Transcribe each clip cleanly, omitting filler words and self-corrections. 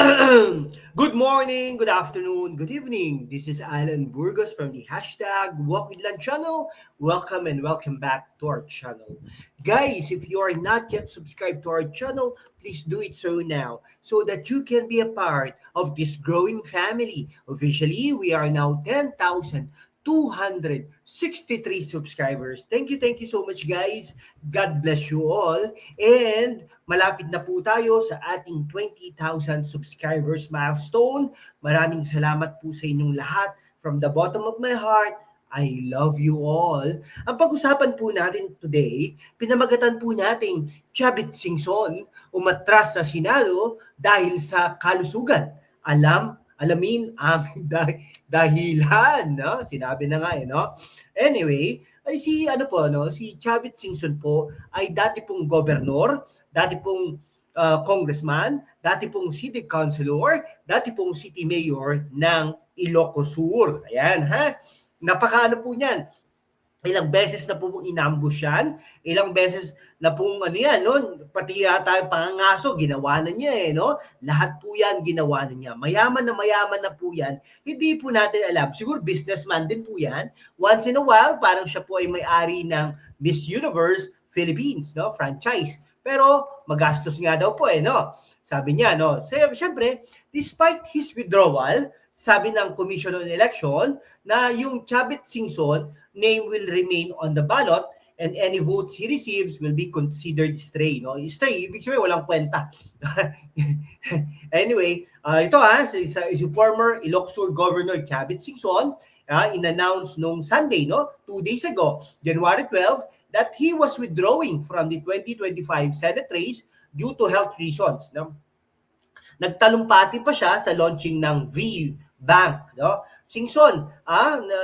Good morning, good afternoon, good evening. This is Alan Burgos from the hashtag Walk with Lan channel. Welcome and welcome back to our channel. Guys, if you are not yet subscribed to our channel, please do it so now so that you can be a part of this growing family. Officially, we are now 10,263 subscribers. Thank you so much guys. God bless you all. And malapit na po tayo sa ating 20,000 subscribers milestone. Maraming salamat po sa inyong lahat. From the bottom of my heart, I love you all. Ang pag-usapan po natin today, pinamagatan po natin Chavit Singson umatras sa Senado dahil sa kalusugan. Alamin aming dahilan, no? Sinabi na nga no? Anyway, ay si Chavit Singson po ay dati pong gobernador, dati pong congressman, dati pong city councilor, dati pong city mayor ng Ilocos Sur. Ayan, ha? Napakaano po niyan. Ilang beses na po pong inambush yan, ilang beses na pong pati yata pangangaso, ginawa na niya no? Lahat po yan ginawa na niya. Mayaman na po yan. Hindi po natin alam. Siguro businessman din po yan. Once in a while, parang siya po ay may-ari ng Miss Universe Philippines, no? Franchise. Pero magastos nga daw po no? Sabi niya, no? Siyempre, despite his withdrawal, sabi ng Commission on Election na yung Chavit Singson name will remain on the ballot and any votes he receives will be considered stray. No? Stray, ibig sabihin walang kwenta. Anyway, ito si former Ilocos Sur Governor Chavit Singson in-announce nung Sunday, 2 days ago, January 12, that he was withdrawing from the 2025 Senate race due to health reasons. No? Nagtalumpati pa siya sa launching ng V-Bank. No? Singson,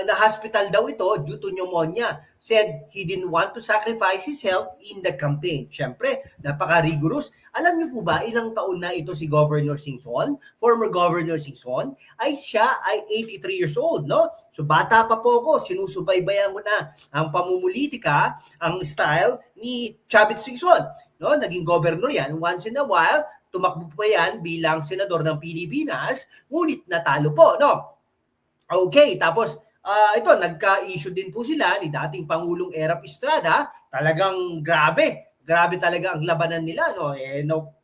na-hospital daw ito due to pneumonia. Said he didn't want to sacrifice his health in the campaign. Siyempre, napaka-rigorous. Alam niyo po ba, ilang taon na ito si Governor Singson, former Governor Singson, siya ay 83 years old, no? So bata pa po ako, sinusubaybayan ko na ang pamumulitika, ang style ni Chavit Singson. No? Naging governor yan. Once in a while, tumakbo pa yan bilang senador ng Pilipinas, ngunit natalo po, no? Okay, tapos ito, nagka-issue din po sila ni dating Pangulong Erap Estrada. Talagang grabe talaga ang labanan nila, no?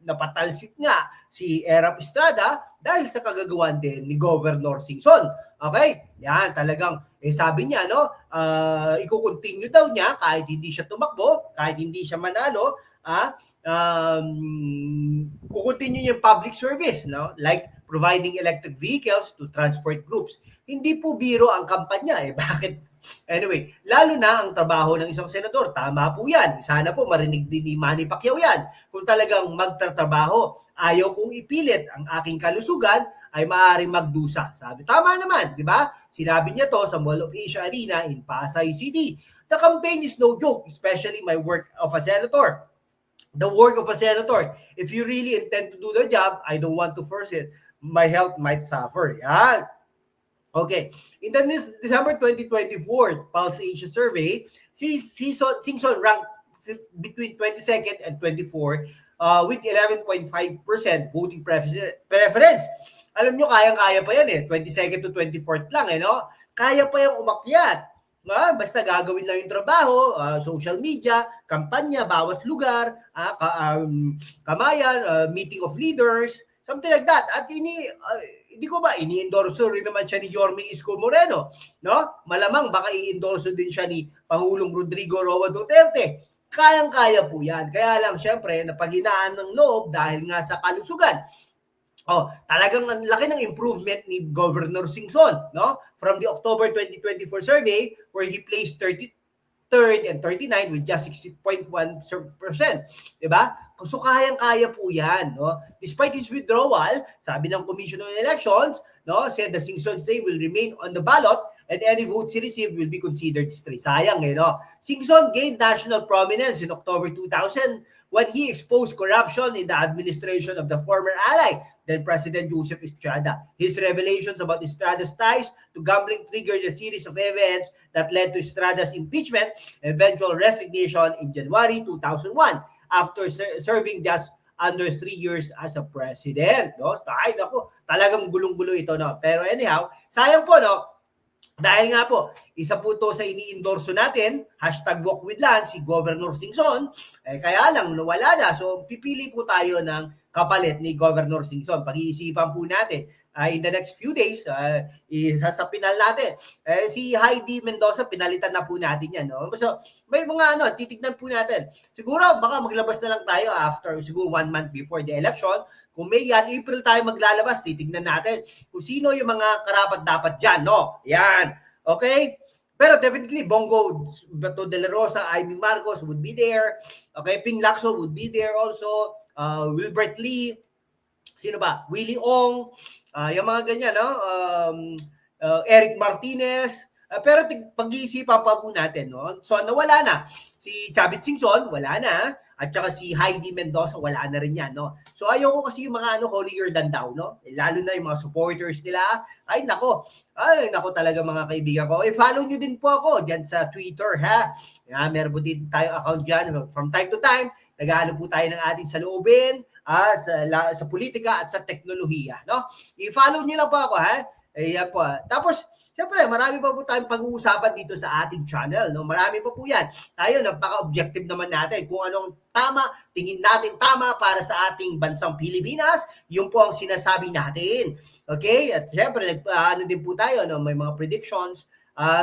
Napatalsik nga si Erap Estrada dahil sa kagagawan din ni Governor Singson. Okay? Yan, talagang sabi niya, iko-continue daw niya kahit hindi siya tumakbo, kahit hindi siya manalo, kukontinue yung public service, no? Like providing electric vehicles to transport groups. Hindi po biro ang kampanya Bakit? Anyway, lalo na ang trabaho ng isang senador. Tama po yan. Sana po marinig din ni Manny Pacquiao yan. Kung talagang magtatrabaho, ayaw kong ipilit ang aking kalusugan, ay maaaring magdusa. Sabi, tama naman, di ba? Sinabi niya to sa Mall of Asia Arena in Pasay City. The campaign is no joke, especially my work of a senator. The work of a senator. If you really intend to do the job, I don't want to force it. My health might suffer. Yan. Okay. In the December 2024 Pulse Asia survey, Singson ranked between 22nd and 24 with 11.5% voting preference. Alam nyo, kayang-kaya pa yan 22nd to 24th lang no? Kaya pa yung umakyat. Basta gagawin lang yung trabaho, social media, kampanya, bawat lugar, kamayan, meeting of leaders, something like that. At hindi ko ba, ini-endorso rin naman siya ni Yorme Isko Moreno. No? Malamang baka i-endorso din siya ni Pangulong Rodrigo Roa Duterte. Kayang-kaya po yan. Kaya lang, syempre, napaghinaan ng loob dahil nga sa kalusugan. Talagang ang laki ng improvement ni Governor Singson, no? From the October 2024 survey where he placed 33rd and 39 with just 60.1%, 'di ba? So kayang-kaya po 'yan, no? Despite his withdrawal, sabi ng Commission on Elections, no, said the Singson's name will remain on the ballot and any votes he received will be considered stray. Sayang no? Singson gained national prominence in October 2000 when he exposed corruption in the administration of the former ally, then President Joseph Estrada. His revelations about Estrada's ties to gambling triggered a series of events that led to Estrada's impeachment and eventual resignation in January 2001 after serving just under 3 years as a president. No? Ay, naku, talagang gulong-gulo ito. No? Pero anyhow, sayang po, no? Dahil nga po, isa po to sa ini-endorso natin, #WalkWithLan, si Governor Singson, kaya lang nawala na. So pipili po tayo ng kapalit ni Governor Singson. Pag-iisipan po natin in the next few days, isasapinal natin. Si Heidi Mendoza, pinalitan na po natin yan. No? So, may mga titignan po natin. Siguro, baka maglabas na lang tayo after, siguro 1 month before the election. Kung May yan, April tayo maglalabas, titignan natin kung sino yung mga karapat-dapat dyan. No? Yan. Okay? Pero definitely, Bongo Bato de la Rosa, Amy Marcos would be there. Okay? Ping Lacson would be there also. Wilbert Lee. Sino ba? Willie Ong. Yung mga ganyan, no? Eric Martinez. Pero pag-iisipan pa po natin, no? So, nawala na. Si Chavit Singson, wala na. At saka si Heidi Mendoza, wala na rin yan, no? So, ayoko kasi yung mga holier than thou, no? Lalo na yung mga supporters nila. Ay, nako talaga mga kaibigan ko. Follow nyo din po ako dyan sa Twitter, ha? Meron po din tayo account dyan. From time to time, nag-aano po tayo ng ating saloobin, sa politika at sa teknolohiya, no? I-follow niyo lang po ako, ha? Ayan po. Tapos, siyempre, marami pa po tayong pag-uusapan dito sa ating channel, no? Marami pa po yan. Tayo, napaka-objective naman natin kung anong tama, tingin natin tama para sa ating bansang Pilipinas, yun po ang sinasabi natin. Okay? At siyempre, din po tayo, no? May mga predictions,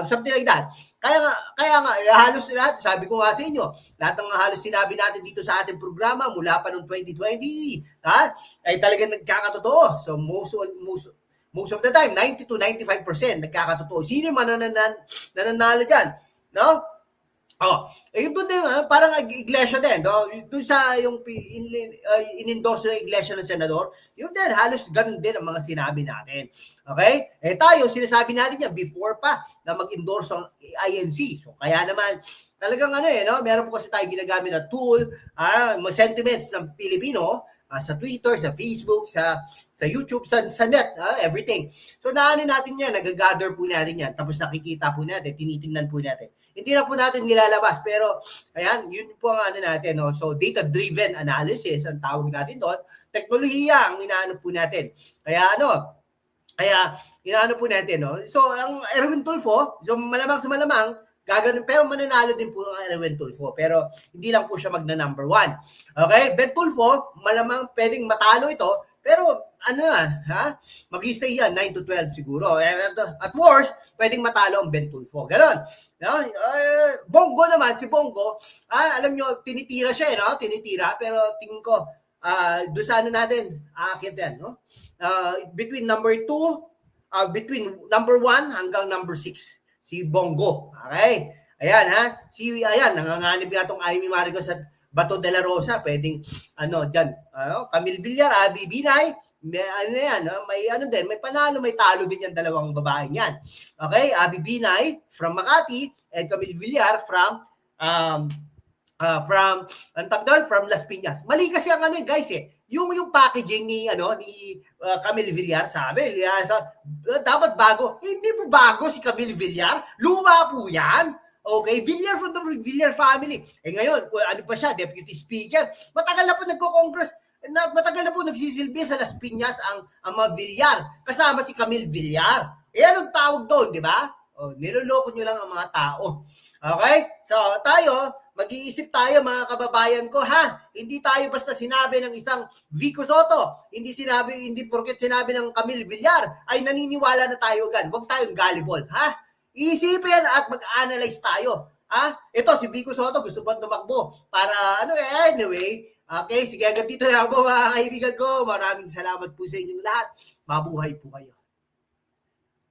something like that. Kaya nga, halos lahat, sabi ko nga sa inyo, lahat ng halos sinabi natin dito sa ating programa mula pa noong 2020, ay talagang nagkakatotoo. So most of the time, 90 to 95% nagkakatotoo. Sino man nananalo dyan? No? Yun doon din, parang iglesia din, no? Doon sa yung in-endorse ng iglesia ng senador, yun din, halos ganun din ang mga sinabi natin. Okay? Tayo, sinasabi natin yan before pa na mag-endorse ang INC. So, kaya naman, talagang no? Meron po kasi tayo ginagamit na tool, sentiments ng Pilipino, sa Twitter, sa Facebook, sa YouTube, sa net, everything. So, naano natin yan, nag-gather po natin yan, tapos nakikita po natin, tinitingnan po natin. Hindi na po natin nilalabas, pero ayan, yun po ang natin. No? So, data-driven analysis, ang tawag natin doon. Teknolohiya ang inaano po natin. Kaya inaano po natin. No? So, ang Erwin Tulfo, so malamang sa malamang, gaganon, pero mananalo din po ang Erwin Tulfo. Pero hindi lang po siya magna-number 1. Okay? Ben Tulfo, malamang pwedeng matalo ito, pero mag-stay yan, 9 to 12 siguro. At worst, pwedeng matalo ang Ben Tulfo. Ganon. No? Bongo naman, si Bongo, alam nyo, tinitira siya, no? Tinitira, pero tingin ko, doon sa natin, aakit yan, no? Between number 2, between number 1 hanggang number 6, si Bongo. Okay? Ayan, nanganganib nga itong Amy Marcos at Bato de la Rosa, pwedeng, dyan, Camille Villar, Abby Binay, may panalo, may talo din yung dalawang babaeng yan. Okay? Abby Binay from Makati and Camille Villar from Las Piñas. Mali kasi ang guys yung packaging ni Camille Villar, sabi, dapat bago. Hindi po bago si Camille Villar, luma po yan. Okay, Villar from the Villar family. Ngayon, ano pa siya, deputy speaker. Matagal na po nagko-congress. Matagal na po nagsisilbi sa Las Piñas ang mga Villar. Kasama si Camille Villar. Anong tawag doon, di ba? Niloloko nyo lang ang mga tao. Okay? So, tayo, mag-iisip tayo mga kababayan ko, ha? Hindi tayo basta sinabi ng isang Vico Soto. Hindi porket sinabi ng Camille Villar, ay naniniwala na tayo agad. Huwag tayong gullible, ha? Isipin at mag-analyze tayo. Ito, si Vico Soto, gusto pa tumakbo. Para, anyway, okay, sige, agad dito na ako mga kaibigan ko. Maraming salamat po sa inyong lahat. Mabuhay po kayo.